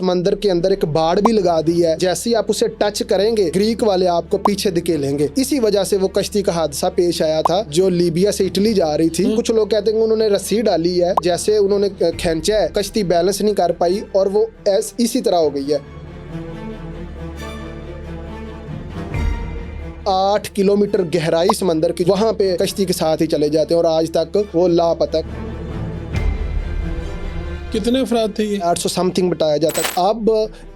समंदर के अंदर एक बाड़ भी लगा दी है। जैसे ही आप उसे टच करेंगे ग्रीक वाले आपको पीछे धकेलेंगे। इसी वजह से वो कश्ती का हादसा पेश आया था जो लीबिया से इटली जा रही थी। कुछ लोग कहते हैं कि उन्होंने रस्सी डाली है, जैसे उन्होंने खींचा है, कश्ती बैलेंस नहीं कर पाई और वो इसी तरह हो गई है। 8 किलोमीटर गहराई समंदर की, वहां पे कश्ती के साथ ही चले जाते हैं और आज तक वो लापता। कितने अफराद थे ये? 800 समथिंग बताया जाता है। अब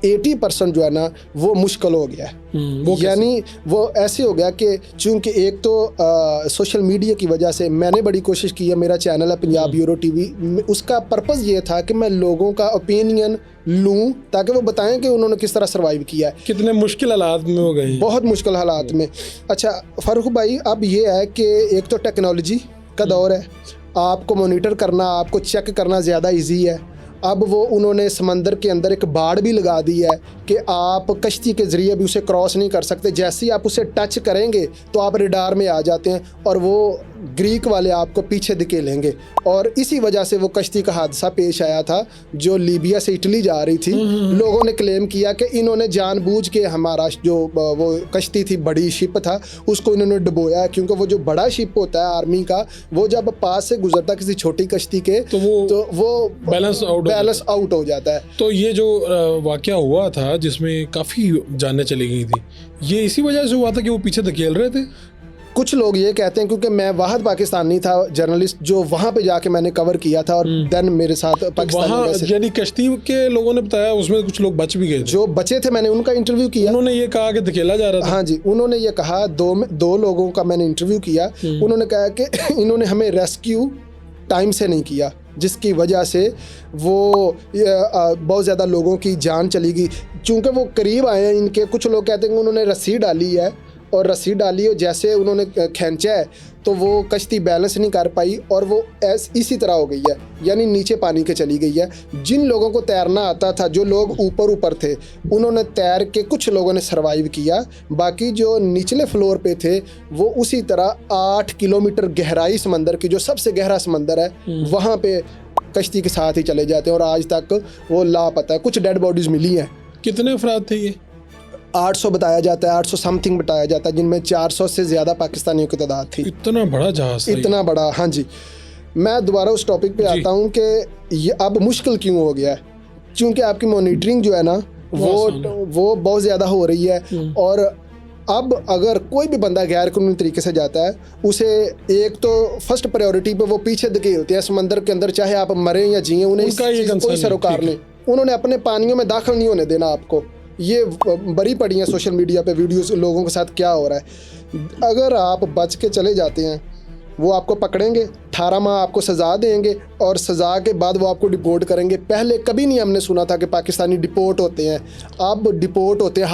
80% जो है ना वो मुश्किल हो गया है। यानी वो ऐसे हो गया कि चूंकि एक तो सोशल मीडिया की वजह से मैंने बड़ी कोशिश की है, मेरा चैनल है पंजाब यूरो टीवी, उसका पर्पज़ ये था कि मैं लोगों का ओपिनियन लूं ताकि वो बताएं कि उन्होंने किस तरह सर्वाइव किया है। कितने मुश्किल हालात में हो गए, बहुत मुश्किल हालात में। अच्छा फारूक भाई, अब ये है कि एक तो टेक्नोलॉजी का दौर है, आपको मॉनिटर करना, आपको चेक करना ज़्यादा इजी है। अब वो उन्होंने समंदर के अंदर एक बाड़ भी लगा दी है कि आप कश्ती के ज़रिए भी उसे क्रॉस नहीं कर सकते। जैसे ही आप उसे टच करेंगे तो आप रडार में आ जाते हैं और वो ग्रीक वाले आपको पीछे धकेलेंगे। और इसी वजह से वो कश्ती का हादसा पेश आया था जो लीबिया से इटली जा रही थी। लोगों ने क्लेम किया कि इन्होंने जानबूझ के हमारा जो वो कश्ती थी, बड़ी शिप था, उसको इन्होंने डुबोया, क्योंकि वो जो बड़ा शिप होता है आर्मी का, वो जब पास से गुजरता किसी छोटी कश्ती के तो वो बैलेंस आउट हो जाता है। तो ये जो वाकया हुआ था जिसमें काफ़ी जानें चली गई थी, ये इसी वजह से हुआ था कि वो पीछे धकेल रहे थे? कुछ लोग ये कहते हैं, क्योंकि मैं वाहद पाकिस्तानी था जर्नलिस्ट जो वहाँ पे जाके मैंने कवर किया था और देन मेरे साथ पाकिस्तानी यानी कश्ती के लोगों ने बताया उसमें कुछ लोग बच भी गए। जो बचे थे मैंने उनका इंटरव्यू किया। उन्होंने ये कहा कि धकेला जा रहा था। हाँ जी, उन्होंने ये कहा। दो लोगों का मैंने इंटरव्यू किया। उन्होंने कहा कि इन्होंने हमें रेस्क्यू टाइम से नहीं किया, जिसकी वजह से वो बहुत ज़्यादा लोगों की जान चली गई। चूँकि वो करीब आए हैं इनके, कुछ लोग कहते हैं कि उन्होंने रस्सी डाली है और रस्सी डाली और जैसे उन्होंने खींचा है तो वो कश्ती बैलेंस नहीं कर पाई और वो इसी तरह हो गई है, यानी नीचे पानी के चली गई है। जिन लोगों को तैरना आता था, जो लोग ऊपर थे, उन्होंने तैर के, कुछ लोगों ने सरवाइव किया। बाकी जो निचले फ्लोर पे थे वो उसी तरह 8 किलोमीटर गहराई समंदर की, जो सबसे गहरा समंदर है, वहाँ पे कश्ती के साथ ही चले जाते हैं और आज तक वो लापता है। कुछ डेड बॉडीज़ मिली हैं। कितने अफराद थे ये? 800 बताया जाता है, 800 समथिंग बताया जाता है, जिनमें 400 से ज़्यादा पाकिस्तानियों की तादाद थी। इतना बड़ा जहाज, इतना बड़ा। हाँ जी, मैं दोबारा उस टॉपिक पे आता हूँ कि ये अब मुश्किल क्यों हो गया है। क्योंकि आपकी मॉनिटरिंग जो है ना वो बहुत ज़्यादा हो रही है। और अब अगर कोई भी बंदा गैर कानूनी तरीके से जाता है, उसे एक तो फर्स्ट प्रायोरिटी पे वो पीछे धकेलते हैं समंदर के अंदर, चाहे आप मरें या जिए, उन्हें कोई सरोकार नहीं। उन्होंने अपने पानियों में दाखिल नहीं होने देना आपको। ये बड़ी पड़ी हैं सोशल मीडिया पे वीडियोस, लोगों के साथ क्या हो रहा है। अगर आप बच के चले जाते हैं, वो आपको पकड़ेंगे, 18 माह आपको सज़ा देंगे और सज़ा के बाद वो आपको डिपोर्ट करेंगे। पहले कभी नहीं हमने सुना था कि पाकिस्तानी डिपोर्ट होते हैं। अब डिपोर्ट होते हैं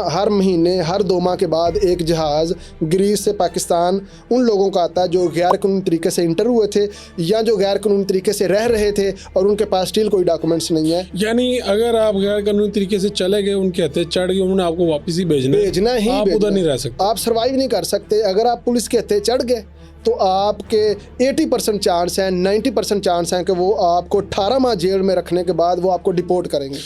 हर महीने, हर 2 माह के बाद एक जहाज़ ग्रीस से पाकिस्तान उन लोगों का आता है जो गैर कानूनी तरीके से इंटर हुए थे या जो गैर कानूनी तरीके से रह रहे थे और उनके पास स्टिल कोई डॉक्यूमेंट्स नहीं है। यानी अगर आप गैर कानूनी तरीके से चले गए, उनके हत्थे चढ़ गए, उन्होंने आपको वापस ही भेजना ही, आप उधर नहीं रह सकते, आप सर्वाइव नहीं कर सकते। अगर आप पुलिस के हत्थे चढ़ गए तो आपके 80% चांस हैं, 90% चांस हैं कि वो आपको 18 माह जेल में रखने के बाद वो आपको डिपोर्ट करेंगे।